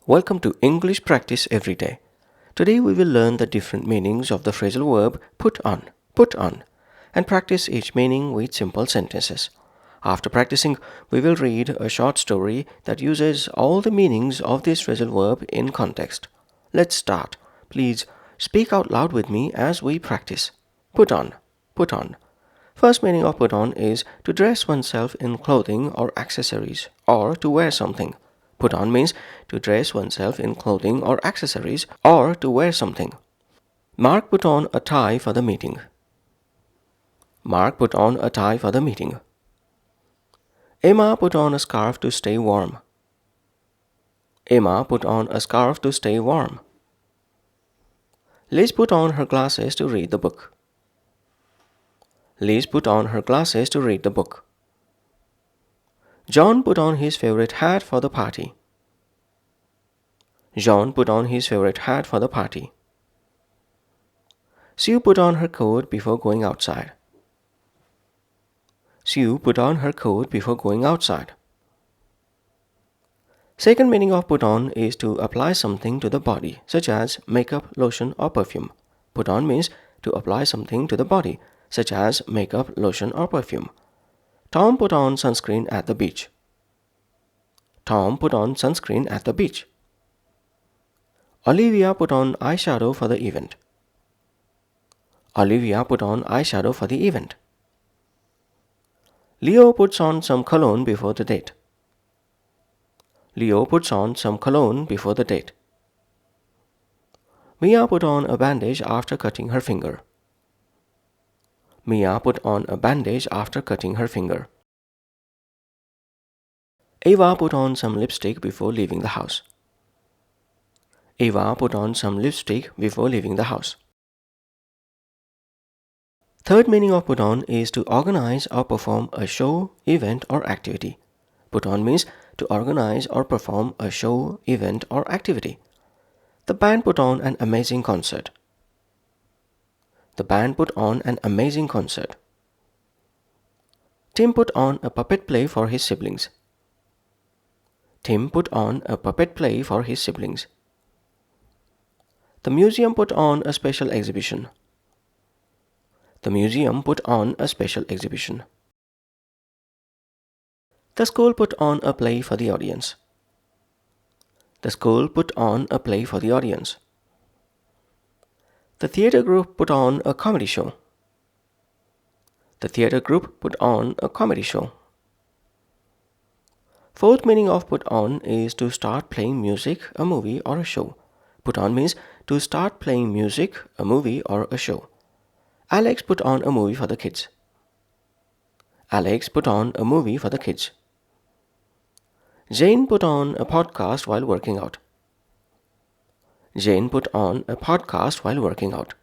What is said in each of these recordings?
Welcome to English Practice Every Day. Today we will learn the different meanings of the phrasal verb put on, and practice each meaning with simple sentences. After practicing, we will read a short story that uses all the meanings of this phrasal verb in context. Let's start. Please speak out loud with me as we practice. Put on, put on. First meaning of put on is to dress oneself in clothing or accessories, or to wear something. Put on means to dress oneself in clothing or accessories, or to wear something. Mark put on a tie for the meeting. Mark put on a tie for the meeting. Emma put on a scarf to stay warm. Emma put on a scarf to stay warm. Liz put on her glasses to read the book. Liz put on her glasses to read the book. John put on his favorite hat for the party. John put on his favorite hat for the party. Sue put on her coat before going outside. Sue put on her coat before going outside. Second meaning of put on is to apply something to the body, such as makeup, lotion, or perfume. Put on means to apply something to the body, such as makeup, lotion, or perfume. Tom put on sunscreen at the beach. Tom put on sunscreen at the beach. Olivia put on eyeshadow for the event. Olivia put on eyeshadow for the event. Leo puts on some cologne before the date. Leo puts on some cologne before the date. Mia put on a bandage after cutting her finger. Mia put on a bandage after cutting her finger. Ava put on some lipstick before leaving the house. Ava put on some lipstick before leaving the house. Third meaning of put on is to organize or perform a show, event, or activity. Put on means to organize or perform a show, event, or activity. The band put on an amazing concert. The band put on an amazing concert. Tim put on a puppet play for his siblings. Tim put on a puppet play for his siblings. The museum put on a special exhibition. The museum put on a special exhibition. The school put on a play for the audience. The school put on a play for the audience. The theater group put on a comedy show. The theater group put on a comedy show. Fourth meaning of put on is to start playing music, a movie, or a show. Put on means to start playing music, a movie, or a show. Alex put on a movie for the kids. Alex put on a movie for the kids. Jane put on a podcast while working out. Jane put on a podcast while working out.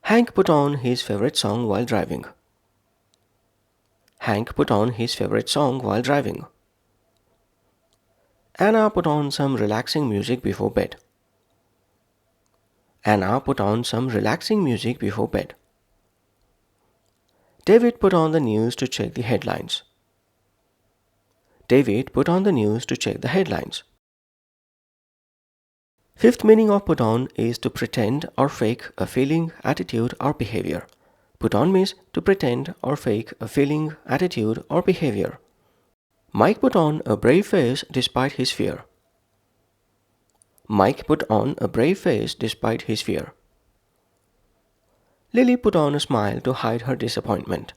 Hank put on his favorite song while driving. Hank put on his favorite song while driving. Anna put on some relaxing music before bed. Anna put on some relaxing music before bed. David put on the news to check the headlines. David put on the news to check the headlines. Fifth meaning of put on is to pretend or fake a feeling, attitude, or behavior. Put on means to pretend or fake a feeling, attitude, or behavior. Mike put on a brave face despite his fear. Mike put on a brave face despite his fear. Lily put on a smile to hide her disappointment.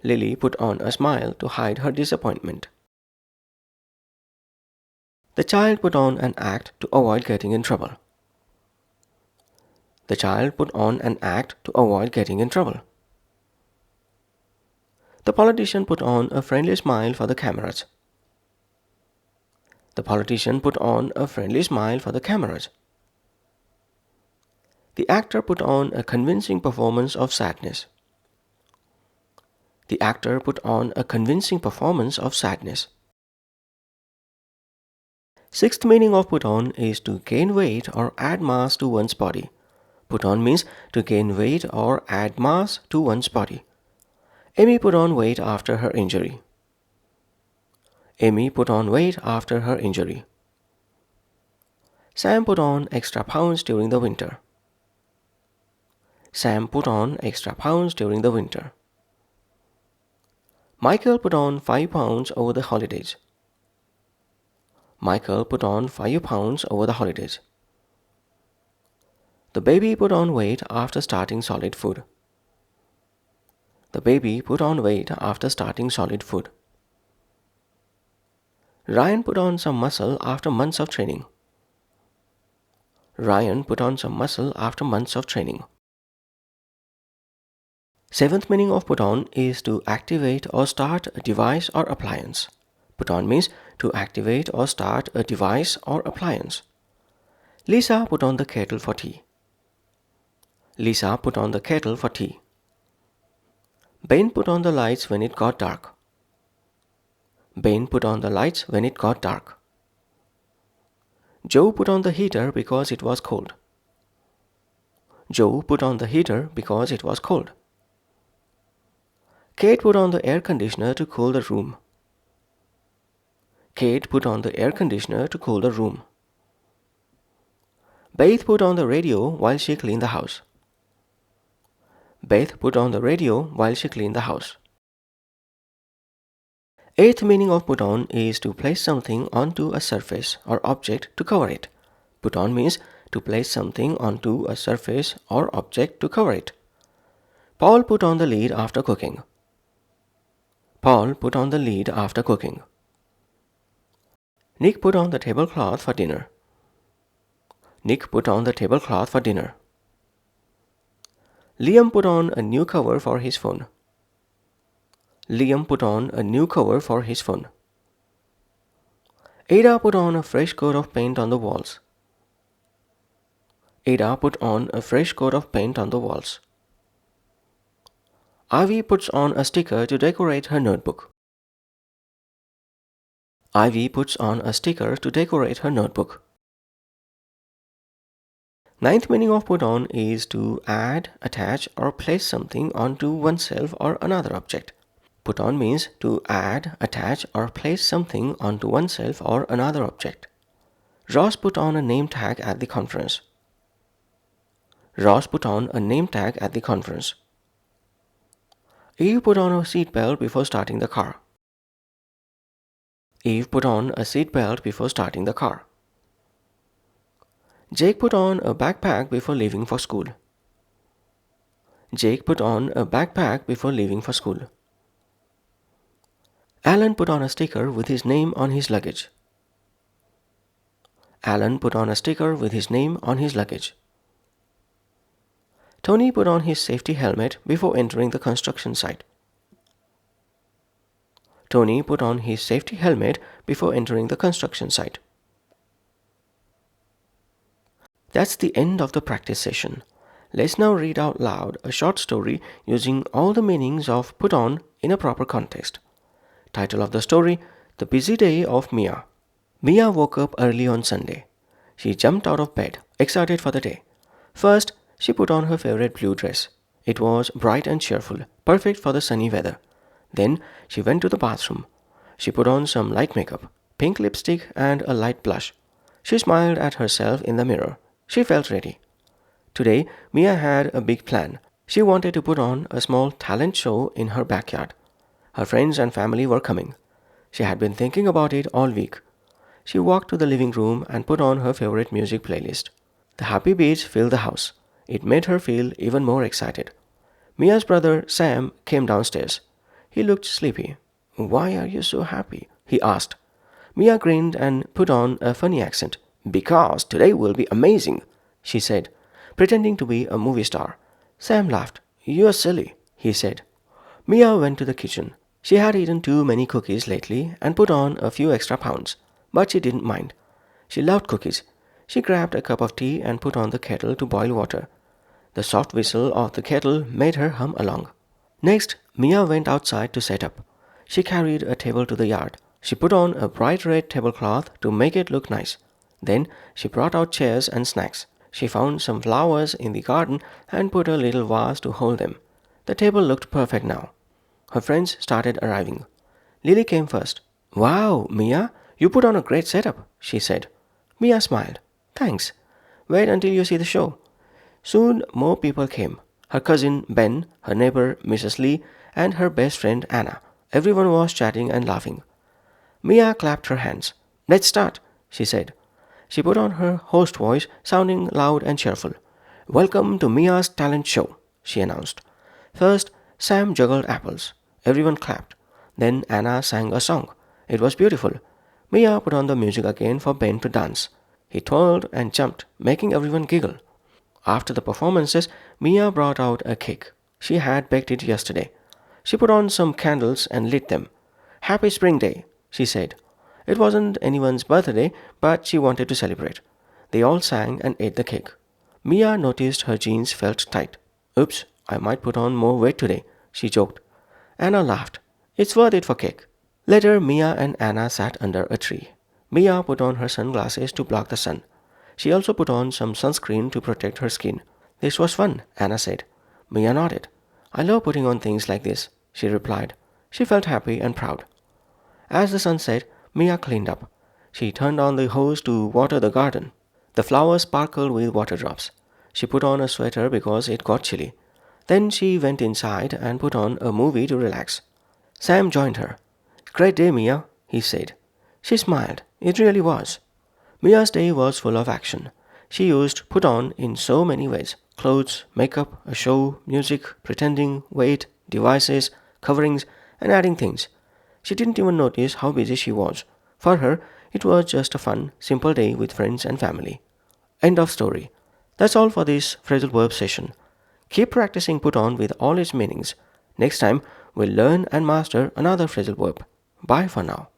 Lily put on a smile to hide her disappointment. The child put on an act to avoid getting in trouble. The child put on an act to avoid getting in trouble. The politician put on a friendly smile for the cameras. The politician put on a friendly smile for the cameras. The actor put on a convincing performance of sadness. The actor put on a convincing performance of sadness. Sixth meaning of put on is to gain weight or add mass to one's body. Put on means to gain weight or add mass to one's body. Amy put on weight after her injury. Amy put on weight after her injury. Sam put on extra pounds during the winter. Sam put on extra pounds during the winter. Michael put on 5 pounds over the holidays. Michael put on 5 pounds over the holidays. The baby put on weight after starting solid food. The baby put on weight after starting solid food. Ryan put on some muscle after months of training. Ryan put on some muscle after months of training. Seventh meaning of put on is to activate or start a device or appliance. Put on means to activate or start a device or appliance. Lisa put on the kettle for tea. Lisa put on the kettle for tea. Ben put on the lights when it got dark. Ben put on the lights when it got dark. Joe put on the heater because it was cold. Joe put on the heater because it was cold. Kate put on the air conditioner to cool the room. Kate put on the air conditioner to cool the room. Beth put on the radio while she cleaned the house. Beth put on the radio while she cleaned the house. Eighth meaning of put on is to place something onto a surface or object to cover it. Put on means to place something onto a surface or object to cover it. Paul put on the lid after cooking. Paul put on the lid after cooking. Nick put on the tablecloth for dinner. Nick put on the tablecloth for dinner. Liam put on a new cover for his phone. Liam put on a new cover for his phone. Ada put on a fresh coat of paint on the walls. Ada put on a fresh coat of paint on the walls. Ivy puts on a sticker to decorate her notebook. Ivy puts on a sticker to decorate her notebook. Ninth meaning of put on is to add, attach, or place something onto oneself or another object. Put on means to add, attach, or place something onto oneself or another object. Ross put on a name tag at the conference. Ross put on a name tag at the conference. Eve put on a seatbelt before starting the car. Eve put on a seatbelt before starting the car. Jake put on a backpack before leaving for school. Jake put on a backpack before leaving for school. Alan put on a sticker with his name on his luggage. Alan put on a sticker with his name on his luggage. Tony put on his safety helmet before entering the construction site. Tony put on his safety helmet before entering the construction site. That's the end of the practice session. Let's now read out loud a short story using all the meanings of put on in a proper context. Title of the story: The Busy Day of Mia. Mia woke up early on Sunday. She jumped out of bed, excited for the day. First, she put on her favorite blue dress. It was bright and cheerful, perfect for the sunny weather. Then she went to the bathroom. She put on some light makeup, pink lipstick, and a light blush. She smiled at herself in the mirror. She felt ready. Today, Mia had a big plan. She wanted to put on a small talent show in her backyard. Her friends and family were coming. She had been thinking about it all week. She walked to the living room and put on her favorite music playlist. The happy beats filled the house. It made her feel even more excited. Mia's brother, Sam, came downstairs. He looked sleepy. "Why are you so happy?" he asked. Mia grinned and put on a funny accent. "Because today will be amazing," she said, pretending to be a movie star. Sam laughed. "You're silly," he said. Mia went to the kitchen. She had eaten too many cookies lately and put on a few extra pounds, but she didn't mind. She loved cookies. She grabbed a cup of tea and put on the kettle to boil water. The soft whistle of the kettle made her hum along. Next, Mia went outside to set up. She carried a table to the yard. She put on a bright red tablecloth to make it look nice. Then she brought out chairs and snacks. She found some flowers in the garden and put a little vase to hold them. The table looked perfect now. Her friends started arriving. Lily came first. Wow, Mia, you put on a great setup, she said. Mia smiled. Thanks. Wait until you see the show. Soon more people came. Her cousin Ben, her neighbor Mrs. Lee, and her best friend Anna. Everyone was chatting and laughing. Mia clapped her hands. Let's start, she said. She put on her host voice, sounding loud and cheerful. Welcome to Mia's talent show, she announced. First, Sam juggled apples. Everyone clapped. Then Anna sang a song. It was beautiful. Mia put on the music again for Ben to dance. He twirled and jumped, making everyone giggle. After the performances, Mia brought out a cake. She had baked it yesterday. She put on some candles and lit them. Happy Spring Day, she said. It wasn't anyone's birthday, but she wanted to celebrate. They all sang and ate the cake. Mia noticed her jeans felt tight. Oops, I might put on more weight today, she joked. Anna laughed. It's worth it for cake. Later, Mia and Anna sat under a tree. Mia put on her sunglasses to block the sun. She also put on some sunscreen to protect her skin. This was fun, Anna said. Mia nodded. I love putting on things like this, she replied. She felt happy and proud. As the sun set, Mia cleaned up. She turned on the hose to water the garden. The flowers sparkled with water drops. She put on a sweater because it got chilly. Then she went inside and put on a movie to relax. Sam joined her. Great day, Mia, he said. She smiled. It really was. Mia's day was full of action. She used put on in so many ways: clothes, makeup, a show, music, pretending, weight, devices, coverings, and adding things. She didn't even notice how busy she was. For her, it was just a fun, simple day with friends and family. End of story. That's all for this phrasal verb session. Keep practicing put on with all its meanings. Next time, we'll learn and master another phrasal verb. Bye for now.